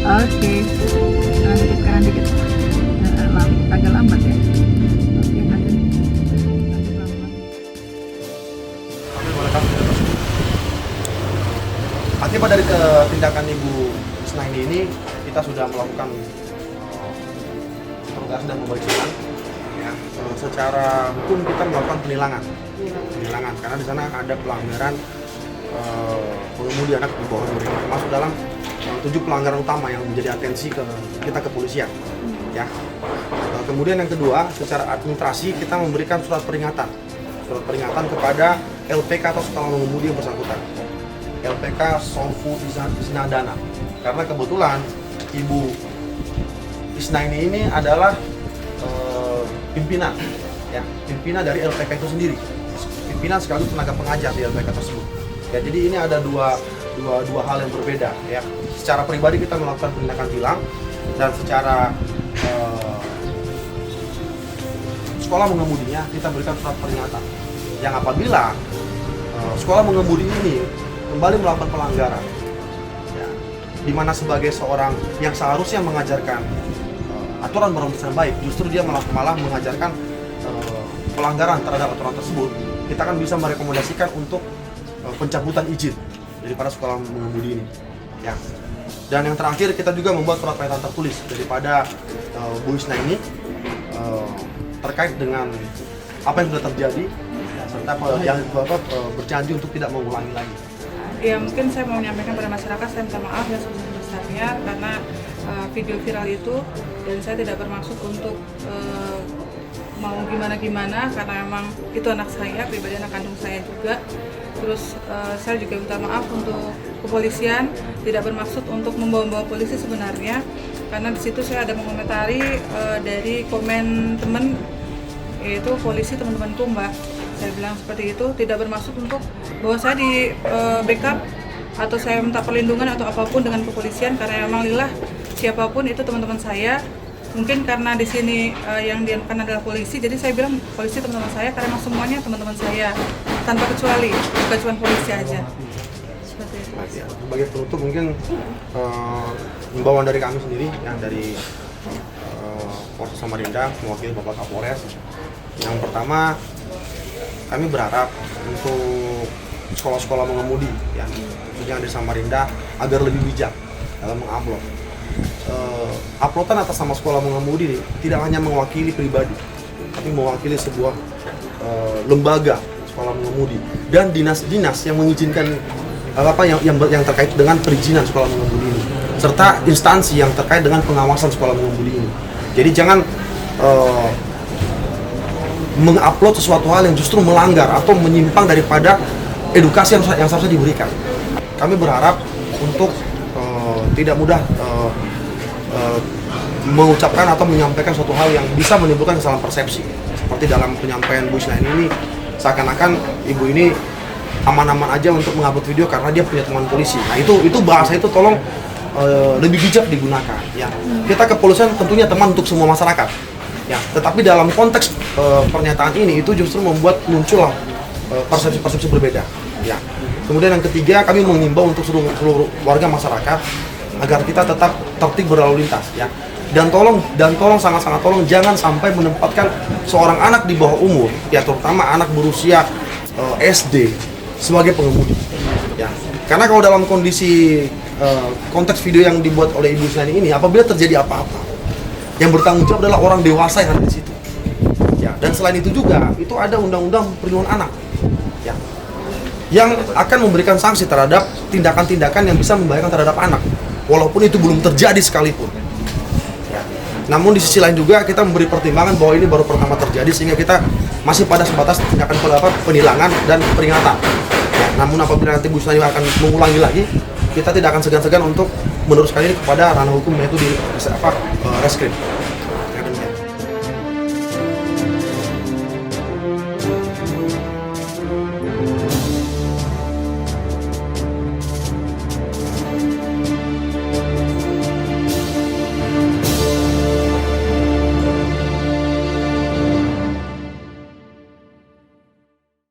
Oke, kanan dikit. Agak lambat ya. Oke, nanti pelan-pelan. Akibat dari tindakan Ibu Isnaini ini, kita sudah melakukan interogasi dan pemeriksaan. Ya, secara hukum kita melakukan penilangan karena di sana ada pelanggaran pengemudi anak di bawah umur, masuk dalam 7 pelanggaran utama yang menjadi atensi kita kepolisian. Ya. Kemudian yang kedua, secara administrasi kita memberikan surat peringatan kepada LPK atau sekolah mengemudi yang bersangkutan. LPK Sofu Isnadana. Karena kebetulan Ibu Isnaini ini adalah pimpinan dari LPK itu sendiri. Pimpinan sekaligus tenaga pengajar di LPK tersebut. Ya, jadi ini ada dua hal yang berbeda. Ya, secara pribadi kita melakukan penindakan tilang dan secara sekolah mengemudinya kita berikan surat peringatan. Yang apabila sekolah mengemudi ini kembali melakukan pelanggaran, ya, di mana sebagai seorang yang seharusnya mengajarkan aturan berlalu lintas yang baik, justru dia malah mengajarkan pelanggaran terhadap aturan tersebut, kita akan bisa merekomendasikan untuk pencabutan izin daripada sekolah mengemudi ini. Ya. Dan yang terakhir kita juga membuat surat pernyataan tertulis daripada Bu Isnaini terkait dengan apa yang sudah terjadi, ya, serta yang berjanji untuk tidak mengulangi lagi. Ya, mungkin saya mau menyampaikan pada masyarakat, saya minta maaf yang sebesar-besarnya karena video viral itu, dan saya tidak bermaksud untuk mau gimana-gimana, karena memang itu anak saya, pribadi anak kandung saya juga. Terus saya juga minta maaf untuk kepolisian, tidak bermaksud untuk membawa-bawa polisi sebenarnya, karena di situ saya ada mengomentari dari komen teman, yaitu polisi teman-temanku, Mbak. Saya bilang seperti itu, tidak bermaksud untuk bahwa saya di backup atau saya minta perlindungan atau apapun dengan kepolisian, karena memang lillah siapapun itu teman-teman saya. Mungkin karena di sini yang dianukan adalah polisi, jadi saya bilang polisi teman-teman saya, karena memang semuanya teman-teman saya tanpa kecuali, bukan cuma polisi aja. Seperti itu. Sebagai penutup mungkin himbauan dari kami sendiri, yang dari Polres Samarinda mewakili Bapak Kapolres. Yang pertama, kami berharap untuk sekolah-sekolah mengemudi, ya, khususnya di Samarinda, agar lebih bijak dalam mengupload. Uploadan atas nama sekolah mengemudi tidak hanya mewakili pribadi, tapi mewakili sebuah lembaga sekolah mengemudi dan dinas-dinas yang mengizinkan yang terkait dengan perizinan sekolah mengemudi ini, serta instansi yang terkait dengan pengawasan sekolah mengemudi ini. Jadi jangan mengupload sesuatu hal yang justru melanggar atau menyimpang daripada edukasi yang seharusnya diberikan. Kami berharap untuk tidak mudah mengucapkan atau menyampaikan suatu hal yang bisa menimbulkan kesalahan persepsi. Seperti dalam penyampaian Bu Isnaini ini, seakan-akan ibu ini aman-aman aja untuk mengupload video karena dia punya teman polisi. Nah itu bahasa itu tolong lebih bijak digunakan. Ya, kita kepolisian tentunya teman untuk semua masyarakat. Ya, tetapi dalam konteks pernyataan ini itu justru membuat muncullah persepsi-persepsi berbeda. Ya. Kemudian yang ketiga, kami mengimbau untuk seluruh warga masyarakat agar kita tetap tertib berlalu lintas, ya. Dan tolong sangat-sangat tolong jangan sampai menempatkan seorang anak di bawah umur, ya, terutama anak berusia SD sebagai pengemudi. Ya. Karena kalau dalam kondisi konteks video yang dibuat oleh Ibu Isnaini ini, apabila terjadi apa-apa, yang bertanggung jawab adalah orang dewasa yang ada di situ. Ya, dan selain itu juga, itu ada undang-undang perlindungan anak, ya, yang akan memberikan sanksi terhadap tindakan-tindakan yang bisa membahayakan terhadap anak, walaupun itu belum terjadi sekalipun. Ya. Namun di sisi lain juga kita memberi pertimbangan bahwa ini baru pertama terjadi, sehingga kita masih pada sebatas tindakan penilangan dan peringatan. Ya, namun apabila nanti Bu Isnaini akan mengulangi lagi, kita tidak akan segan-segan untuk meneruskan ini kepada ranah hukum, yaitu di reskrim.